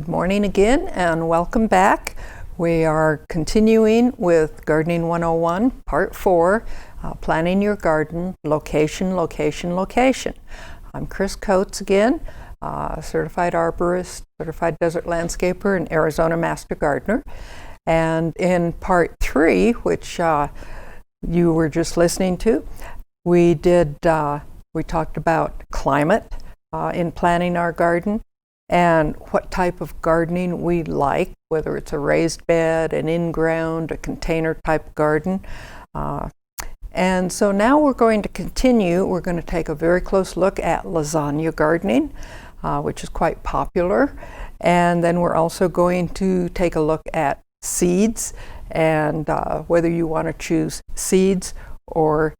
Good morning again and welcome back. We are continuing with Gardening 101, Part 4, Planning Your Garden, Location, Location, Location. I'm Kris Coates again, certified arborist, certified desert landscaper, and Arizona master gardener. And in Part 3, which you were just listening to, we talked about climate in planning our garden, and what type of gardening we like, whether it's a raised bed, an in-ground, a container type garden. And so now we're going to continue. We're going to take a very close look at lasagna gardening, which is quite popular. And then we're also going to take a look at seeds and whether you want to choose seeds or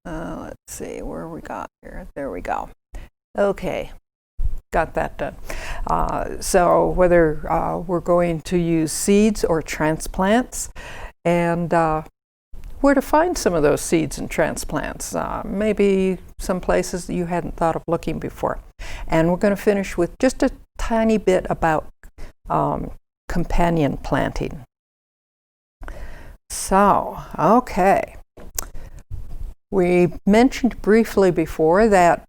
let's see where we got here. There we go. Okay, got that done. So whether we're going to use seeds or transplants, and where to find some of those seeds and transplants, maybe some places that you hadn't thought of looking before. And we're going to finish with just a tiny bit about companion planting. So, okay. We mentioned briefly before that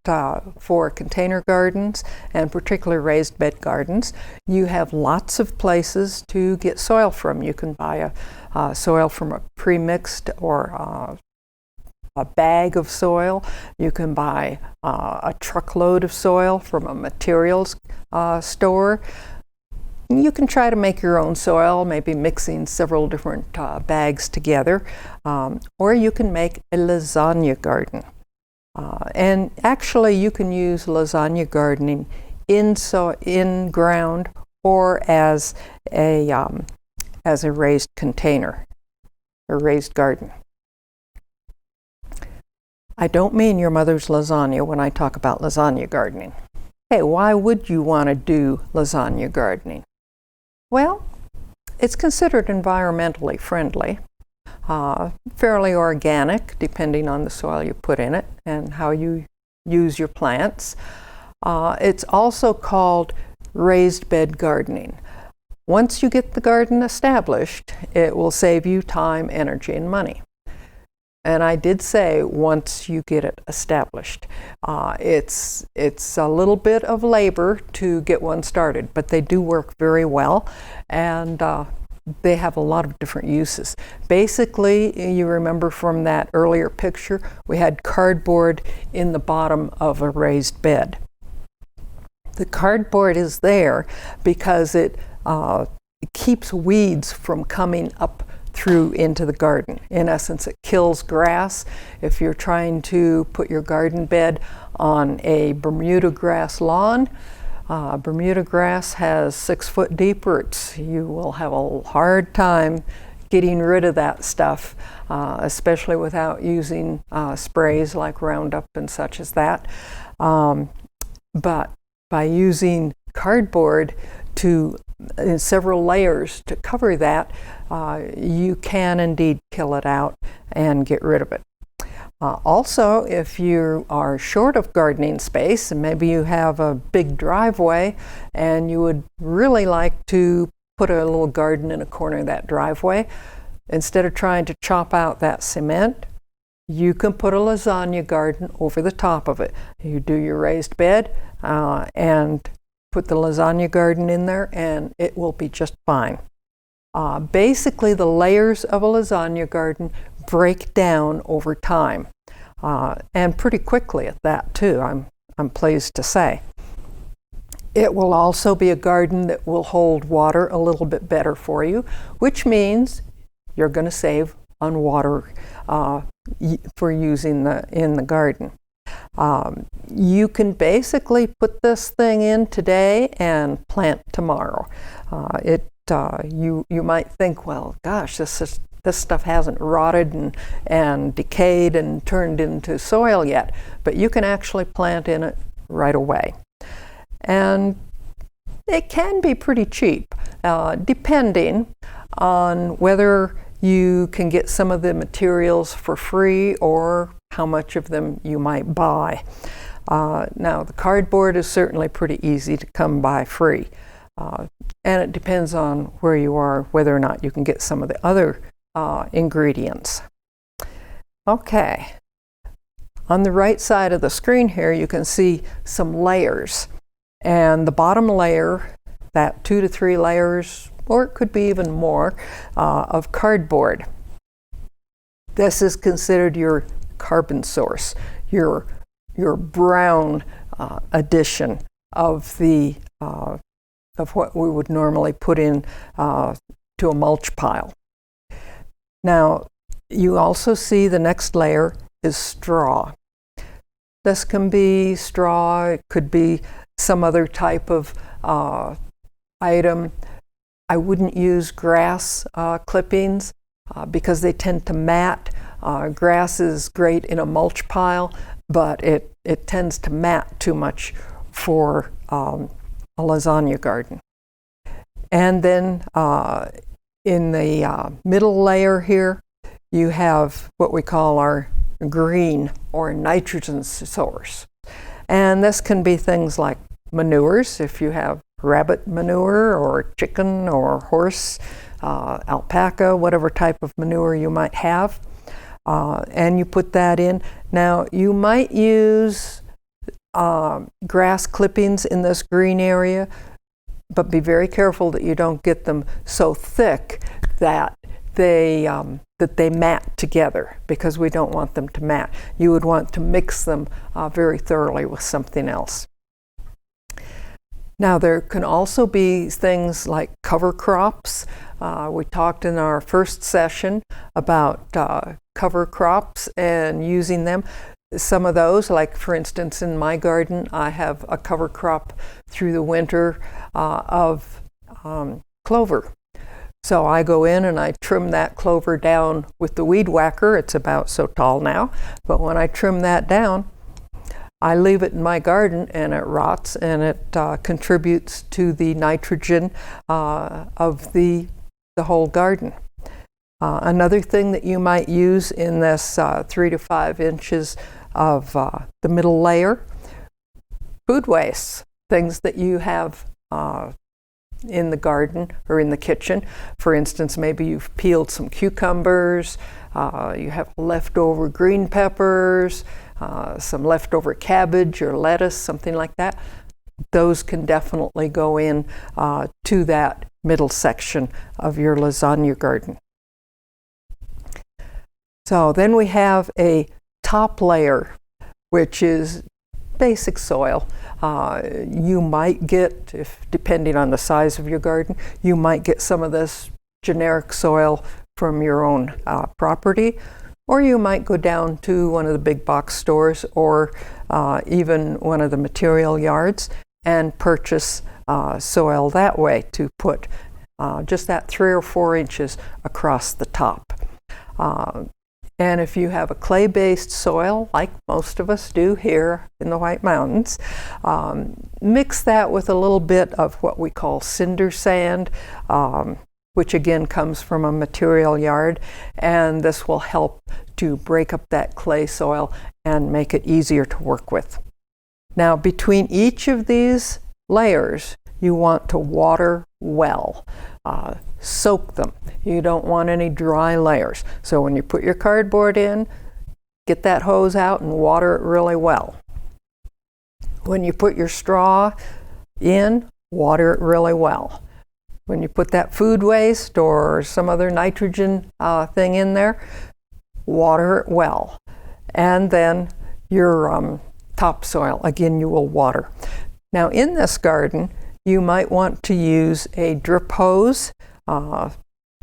for container gardens and particularly raised bed gardens, you have lots of places to get soil from. You can buy soil from a pre-mixed or a bag of soil. You can buy a truckload of soil from a materials store. You can try to make your own soil, maybe mixing several different bags together, or you can make a lasagna garden. And actually you can use lasagna gardening in ground or as a raised container, or raised garden. I don't mean your mother's lasagna when I talk about lasagna gardening. Hey, why would you want to do lasagna gardening? Well, it's considered environmentally friendly, fairly organic, depending on the soil you put in it and how you use your plants. It's also called raised bed gardening. Once you get the garden established, it will save you time, energy, and money. And I did say once you get it established. It's a little bit of labor to get one started, but they do work very well, and they have a lot of different uses. Basically, you remember from that earlier picture, we had cardboard in the bottom of a raised bed. The cardboard is there because it keeps weeds from coming up through into the garden. In essence, it kills grass. If you're trying to put your garden bed on a Bermuda grass lawn, Bermuda grass has 6 foot deep roots. You will have a hard time getting rid of that stuff, especially without using sprays like Roundup and such as that. But by using cardboard in several layers to cover that, you can indeed kill it out and get rid of it. Also, if you are short of gardening space, and maybe you have a big driveway and you would really like to put a little garden in a corner of that driveway, instead of trying to chop out that cement, you can put a lasagna garden over the top of it. You do your raised bed and put the lasagna garden in there, and it will be just fine. Basically, the layers of a lasagna garden break down over time, and pretty quickly at that too, I'm pleased to say. It will also be a garden that will hold water a little bit better for you, which means you're going to save on water for using in the garden. You can basically put this thing in today and plant tomorrow. You might think, well, gosh, this stuff hasn't rotted and decayed and turned into soil yet, but you can actually plant in it right away. And it can be pretty cheap, depending on whether you can get some of the materials for free or how much of them you might buy. Now, the cardboard is certainly pretty easy to come by free. And it depends on where you are, whether or not you can get some of the other ingredients. Okay. On the right side of the screen here, you can see some layers. And the bottom layer, that 2 to 3 layers, or it could be even more, of cardboard. This is considered your carbon source, your brown addition of the of what we would normally put in to a mulch pile. Now, you also see the next layer is straw. This can be straw, it could be some other type of item. I wouldn't use grass clippings because they tend to mat. Grass is great in a mulch pile, but it tends to mat too much for a lasagna garden. And then in the middle layer here, you have what we call our green or nitrogen source. And this can be things like manures, if you have rabbit manure or chicken or horse, alpaca, whatever type of manure you might have. And you put that in. Now, you might use grass clippings in this green area, but be very careful that you don't get them so thick that they mat together, because we don't want them to mat. You would want to mix them very thoroughly with something else. Now, there can also be things like cover crops. We talked in our first session about cover crops and using them. Some of those, like for instance in my garden, I have a cover crop through the winter of clover. So I go in and I trim that clover down with the weed whacker. It's about so tall now, but when I trim that down, I leave it in my garden and it rots, and it contributes to the nitrogen of the whole garden. Another thing that you might use in this 3 to 5 inches of the middle layer, food waste, things that you have in the garden or in the kitchen. For instance, maybe you've peeled some cucumbers, you have leftover green peppers, some leftover cabbage or lettuce, something like that. Those can definitely go in to that middle section of your lasagna garden. So then we have a top layer, which is basic soil. You might get, depending on the size of your garden, you might get some of this generic soil from your own property, or you might go down to one of the big box stores or even one of the material yards and purchase soil that way to put just that 3 or 4 inches across the top. And if you have a clay-based soil, like most of us do here in the White Mountains, mix that with a little bit of what we call cinder sand, which again comes from a material yard, and this will help to break up that clay soil and make it easier to work with. Now, between each of these layers, you want to water well. Soak them. You don't want any dry layers. So when you put your cardboard in, get that hose out and water it really well. When you put your straw in, water it really well. When you put that food waste or some other nitrogen thing in there, water it well. And then your topsoil, again, you will water. Now in this garden, you might want to use a drip hose,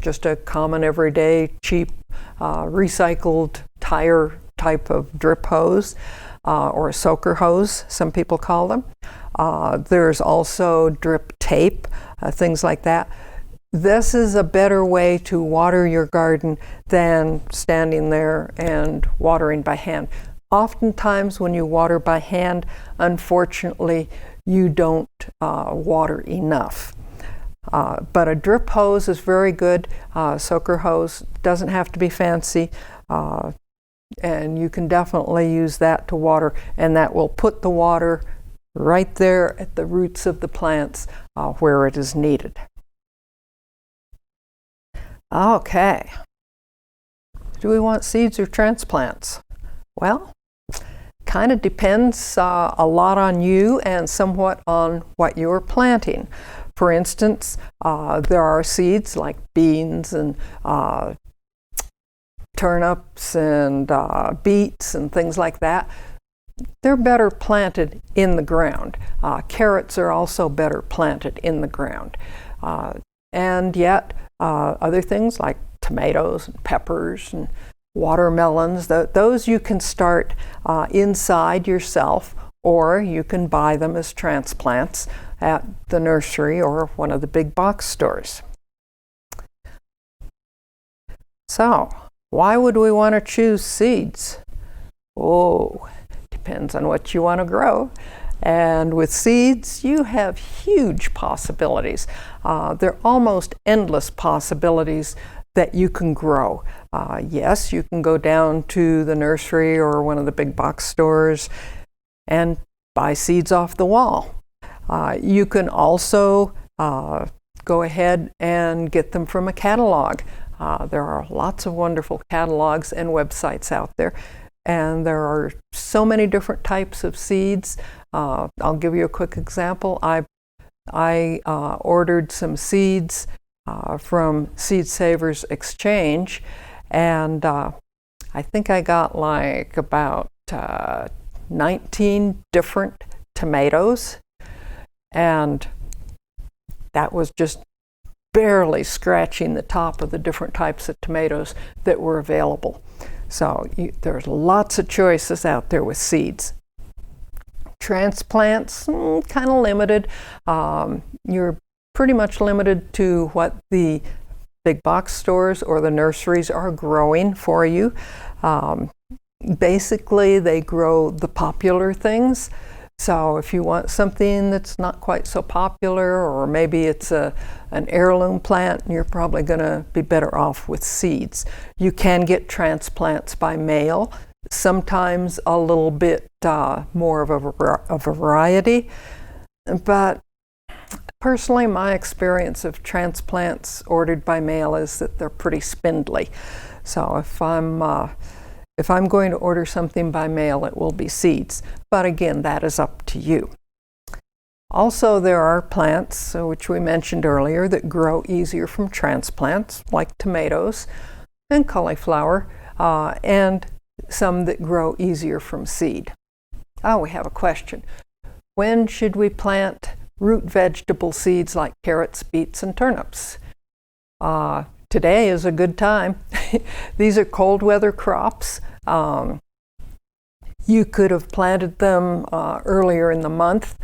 just a common everyday cheap recycled tire type of drip hose, or a soaker hose, some people call them. There's also drip tape, things like that. This is a better way to water your garden than standing there and watering by hand. Oftentimes when you water by hand, unfortunately, you don't water enough. But a drip hose is very good. Soaker hose doesn't have to be fancy. And you can definitely use that to water, and that will put the water right there at the roots of the plants where it is needed. Okay. Do we want seeds or transplants? Well, kind of depends a lot on you and somewhat on what you're planting. For instance, there are seeds like beans and turnips and beets and things like that. They're better planted in the ground. Carrots are also better planted in the ground. And yet, other things like tomatoes and peppers and watermelons, those you can start inside yourself, or you can buy them as transplants at the nursery or one of the big box stores. So, why would we want to choose seeds? Oh, depends on what you want to grow. And with seeds, you have huge possibilities. They're almost endless possibilities that you can grow. Yes, you can go down to the nursery or one of the big box stores and buy seeds off the wall. You can also go ahead and get them from a catalog. There are lots of wonderful catalogs and websites out there, and there are so many different types of seeds. I'll give you a quick example. I ordered some seeds from Seed Savers Exchange, and I think I got like about 19 different tomatoes, and that was just barely scratching the top of the different types of tomatoes that were available. So there's lots of choices out there with seeds. Transplants, kind of limited. You're pretty much limited to what the big box stores or the nurseries are growing for you. Basically, they grow the popular things. So if you want something that's not quite so popular, or maybe it's an heirloom plant, you're probably going to be better off with seeds. You can get transplants by mail, sometimes a little bit more of a variety. But personally, my experience of transplants ordered by mail is that they're pretty spindly. So if I'm going to order something by mail, it will be seeds. But again, that is up to you. Also, there are plants, which we mentioned earlier, that grow easier from transplants, like tomatoes and cauliflower, and some that grow easier from seed. Oh, we have a question. When should we plant root vegetable seeds like carrots, beets, and turnips? Today is a good time. These are cold weather crops. You could have planted them earlier in the month,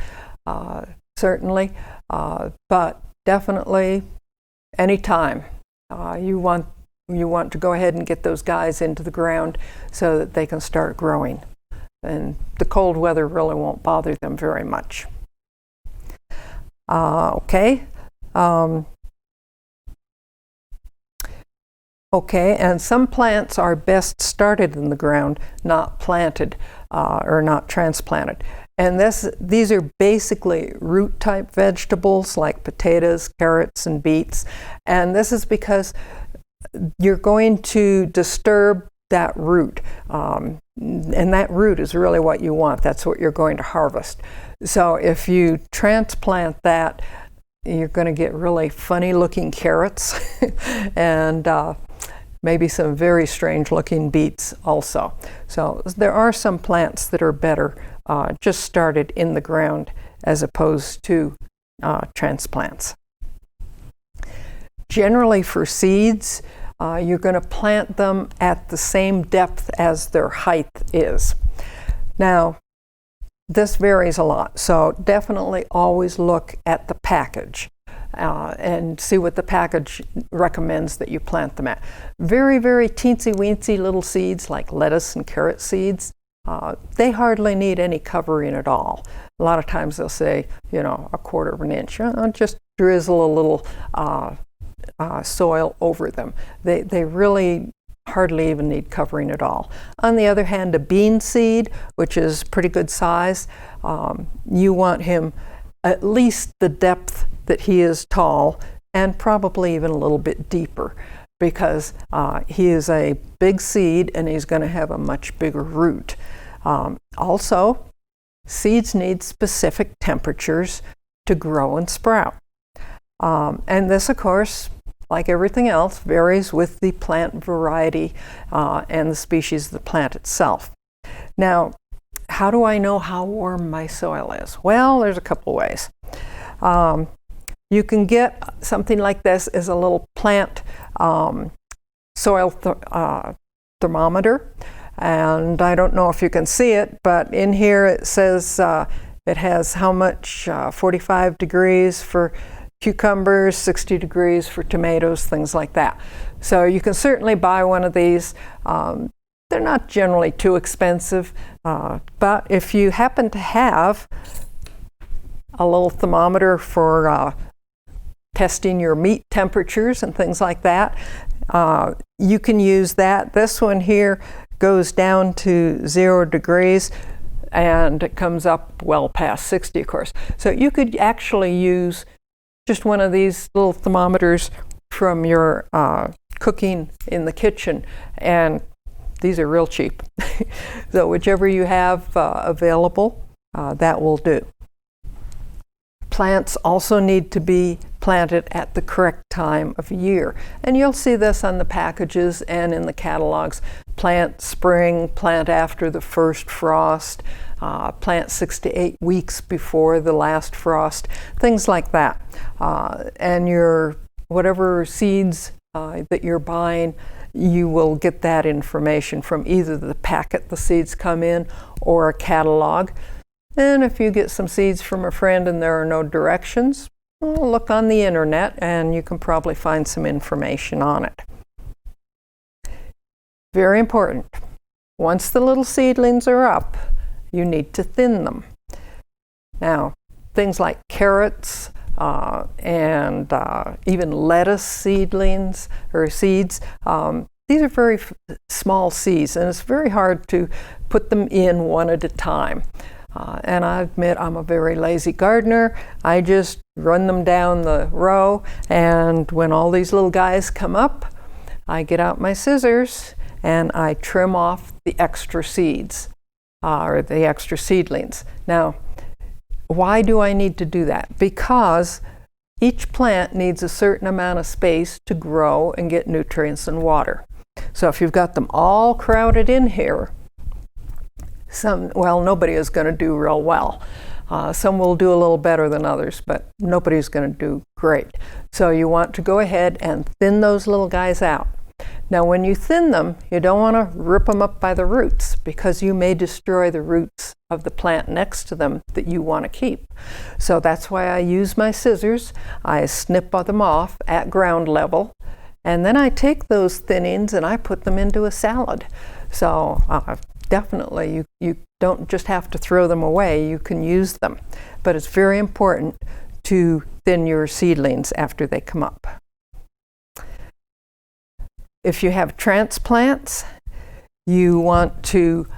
certainly, but definitely anytime. You want to go ahead and get those guys into the ground so that they can start growing. And the cold weather really won't bother them very much. Okay. Okay, and some plants are best started in the ground, not planted or not transplanted. And these are basically root-type vegetables like potatoes, carrots, and beets. And this is because you're going to disturb that root. And that root is really what you want. That's what you're going to harvest. So if you transplant that, you're going to get really funny-looking carrots and maybe some very strange-looking beets also. So there are some plants that are better just started in the ground as opposed to transplants. Generally for seeds, you're going to plant them at the same depth as their height is. Now, this varies a lot, so definitely always look at the package and see what the package recommends that you plant them at. Very, very teensy-weensy little seeds like lettuce and carrot seeds, they hardly need any covering at all. A lot of times they'll say, a 1/4 of an inch. Just drizzle a little soil over them. They really hardly even need covering at all. On the other hand, a bean seed, which is pretty good size, you want him at least the depth that he is tall, and probably even a little bit deeper, because he is a big seed and he's going to have a much bigger root. Also, seeds need specific temperatures to grow and sprout. And this, of course, like everything else, varies with the plant variety and the species of the plant itself. Now, how do I know how warm my soil is? Well, there's a couple ways. You can get something like this as a little plant soil thermometer. And I don't know if you can see it, but in here it says it has how much, 45 degrees for cucumbers, 60 degrees for tomatoes, things like that. So you can certainly buy one of these. They're not generally too expensive, but if you happen to have a little thermometer for testing your meat temperatures and things like that, you can use that. This one here goes down to 0 degrees and it comes up well past 60, of course. So you could actually use just one of these little thermometers from your cooking in the kitchen, and these are real cheap. So whichever you have available, that will do. Plants also need to be planted at the correct time of year. And you'll see this on the packages and in the catalogs. Plant spring, plant after the first frost, plant 6 to 8 weeks before the last frost, things like that. And your whatever seeds that you're buying, you will get that information from either the packet the seeds come in or a catalog. And if you get some seeds from a friend and there are no directions, well, look on the internet and you can probably find some information on it. Very important. Once the little seedlings are up, you need to thin them. Now, things like carrots and even lettuce seedlings or seeds, these are very small seeds, and it's very hard to put them in one at a time. And I admit I'm a very lazy gardener. I just run them down the row, and when all these little guys come up, I get out my scissors and I trim off the extra seeds or the extra seedlings. Now, why do I need to do that? Because each plant needs a certain amount of space to grow and get nutrients and water. So if you've got them all crowded in here, nobody is going to do real well. Some will do a little better than others, but nobody's going to do great. So you want to go ahead and thin those little guys out. Now, when you thin them, you don't want to rip them up by the roots, because you may destroy the roots of the plant next to them that you want to keep. So that's why I use my scissors. I snip them off at ground level, and then I take those thinnings and I put them into a salad. So definitely, you don't just have to throw them away, you can use them. But it's very important to thin your seedlings after they come up. If you have transplants, you want to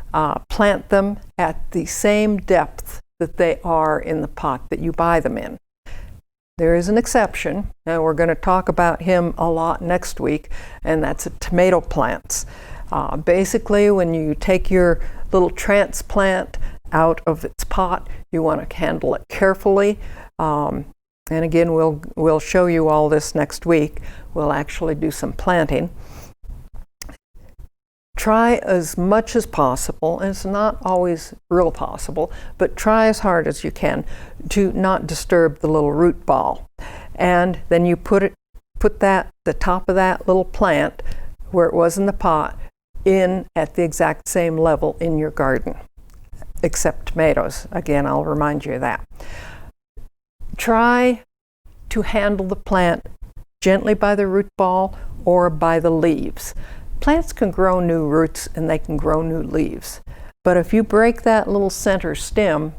plant them at the same depth that they are in the pot that you buy them in. There is an exception, and we're going to talk about him a lot next week, and that's tomato plants. Basically, when you take your little transplant out of its pot, you want to handle it carefully. And again, we'll show you all this next week. We'll actually do some planting. Try as much as possible, and it's not always real possible, but try as hard as you can to not disturb the little root ball. And then you put the top of that little plant where it was in the pot in at the exact same level in your garden, except tomatoes. Again, I'll remind you of that. Try to handle the plant gently by the root ball or by the leaves. Plants can grow new roots and they can grow new leaves. But if you break that little center stem,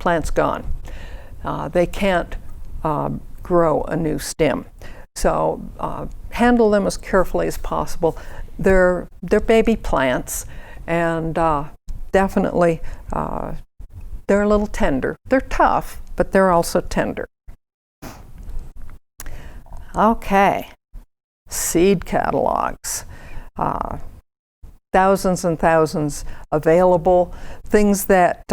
plant's gone. They can't grow a new stem. So handle them as carefully as possible. They're baby plants, and definitely they're a little tender. They're tough, but they're also tender. Okay, seed catalogs. Thousands and thousands available, things that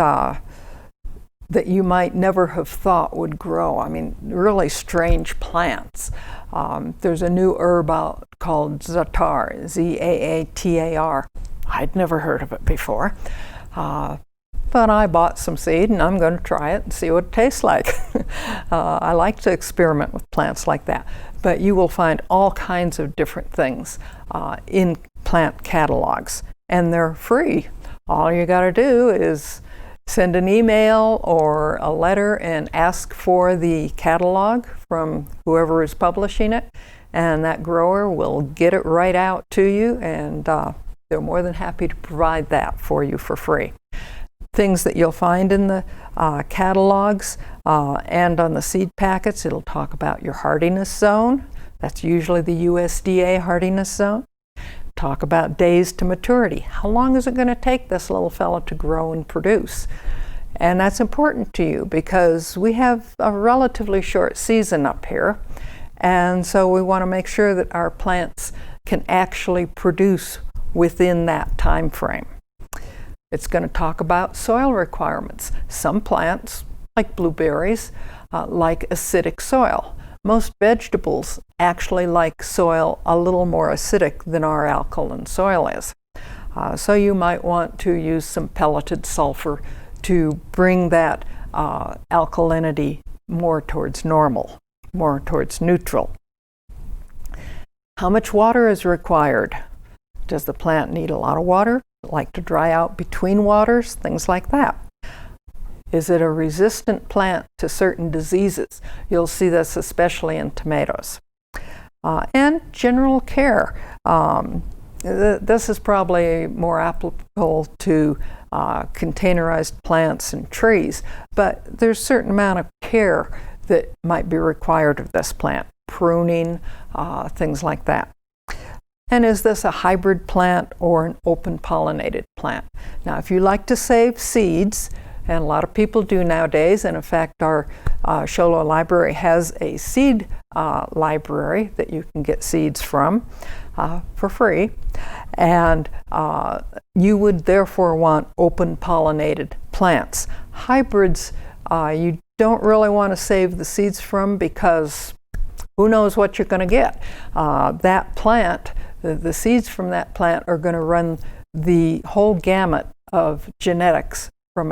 that you might never have thought would grow. I mean, really strange plants. There's a new herb out called Zaatar, Z-A-A-T-A-R. I'd never heard of it before. But I bought some seed and I'm going to try it and see what it tastes like. I like to experiment with plants like that. But you will find all kinds of different things in plant catalogs, and they're free. All you got to do is send an email or a letter and ask for the catalog from whoever is publishing it, and that grower will get it right out to you, and they're more than happy to provide that for you for free. Things that you'll find in the catalogs and on the seed packets, it'll talk about your hardiness zone. That's usually the USDA hardiness zone. Talk about days to maturity. How long is it going to take this little fella to grow and produce? And that's important to you because we have a relatively short season up here, and so we want to make sure that our plants can actually produce within that time frame. It's going to talk about soil requirements. Some plants, like blueberries, like acidic soil. Most vegetables actually like soil a little more acidic than our alkaline soil is. So you might want to use some pelleted sulfur to bring that alkalinity more towards normal, more towards neutral. How much water is required? Does the plant need a lot of water? Like to dry out between waters? Things like that. Is it a resistant plant to certain diseases? You'll see this especially in tomatoes. And general care. This is probably more applicable to containerized plants and trees, but there's a certain amount of care that might be required of this plant. Pruning, things like that. And is this a hybrid plant or an open pollinated plant? Now, if you like to save seeds, and a lot of people do nowadays, and in fact our Show Low Library has a seed library that you can get seeds from for free, and you would therefore want open pollinated plants. Hybrids you don't really want to save the seeds from because who knows what you're going to get. That plant, the seeds from that plant are going to run the whole gamut of genetics from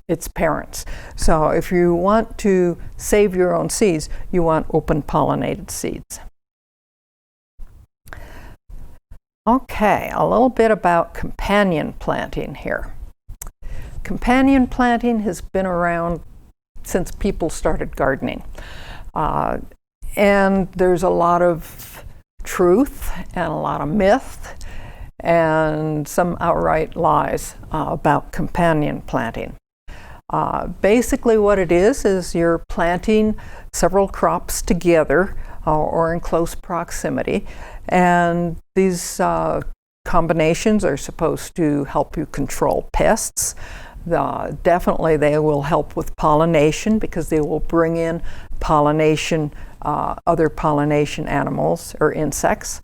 its parents. So if you want to save your own seeds, you want open pollinated seeds. Okay, a little bit about companion planting here. Companion planting has been around since people started gardening. And there's a lot of truth and a lot of myth and some outright lies about companion planting. Basically what it is you're planting several crops together or in close proximity, and these combinations are supposed to help you control pests. Definitely they will help with pollination because they will bring in pollination, other pollination animals or insects.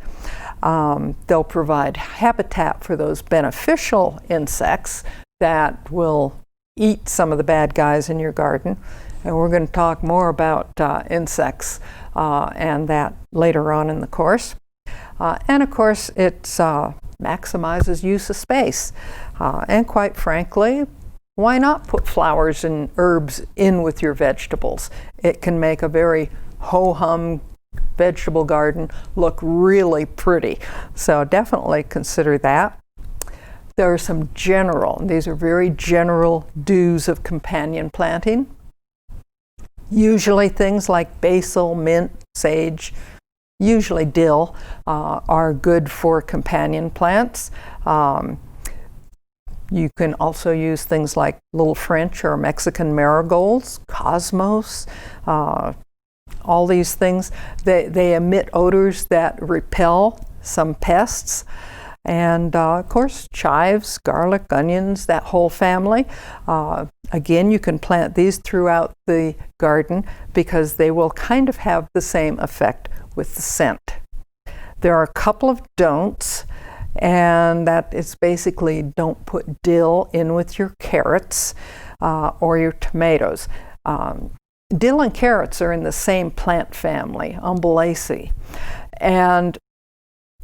They'll provide habitat for those beneficial insects that will eat some of the bad guys in your garden. And we're going to talk more about insects and that later on in the course. And of course, it maximizes use of space. And quite frankly, why not put flowers and herbs in with your vegetables? It can make a very ho-hum vegetable garden look really pretty. So definitely consider that. There are some general, these are very general do's of companion planting. Usually things like basil, mint, sage, usually dill, are good for companion plants. You can also use things like little French or Mexican marigolds, cosmos, all these things, they emit odors that repel some pests. And of course, chives, garlic, onions, that whole family. Again, you can plant these throughout the garden because they will kind of have the same effect with the scent. There are a couple of don'ts, and that is basically don't put dill in with your carrots or your tomatoes. Dill and carrots are in the same plant family, Umbelaceae, and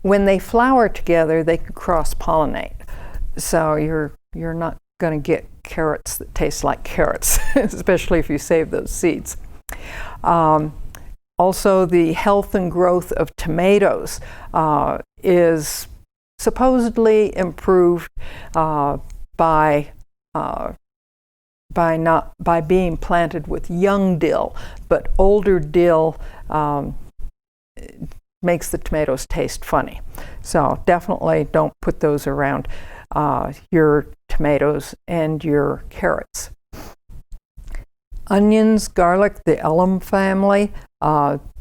when they flower together, they can cross-pollinate. So you're not going to get carrots that taste like carrots, especially if you save those seeds. Also, the health and growth of tomatoes is supposedly improved by being planted with young dill, but older dill makes the tomatoes taste funny. So definitely don't put those around your tomatoes and your carrots. Onions, garlic, the elm family,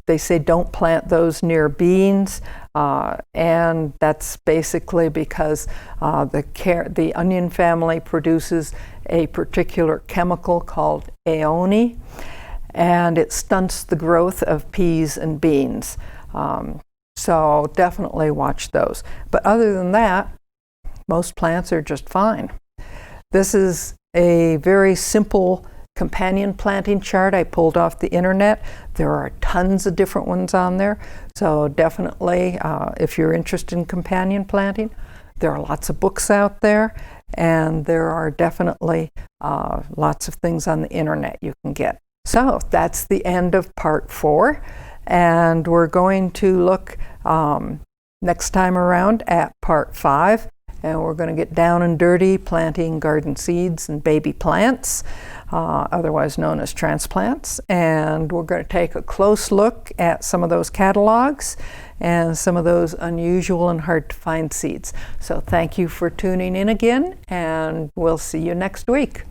they say don't plant those near beans, and that's basically because the onion family produces a particular chemical called aeone, and it stunts the growth of peas and beans. So definitely watch those. But other than that, most plants are just fine. This is a very simple companion planting chart I pulled off the internet. There are tons of different ones on there. So definitely, if you're interested in companion planting, there are lots of books out there, and there are definitely lots of things on the internet you can get. So that's the end of part 4. And we're going to look next time around at part 5, and we're going to get down and dirty planting garden seeds and baby plants, otherwise known as transplants. And we're going to take a close look at some of those catalogs and some of those unusual and hard to find seeds. So thank you for tuning in again, and we'll see you next week.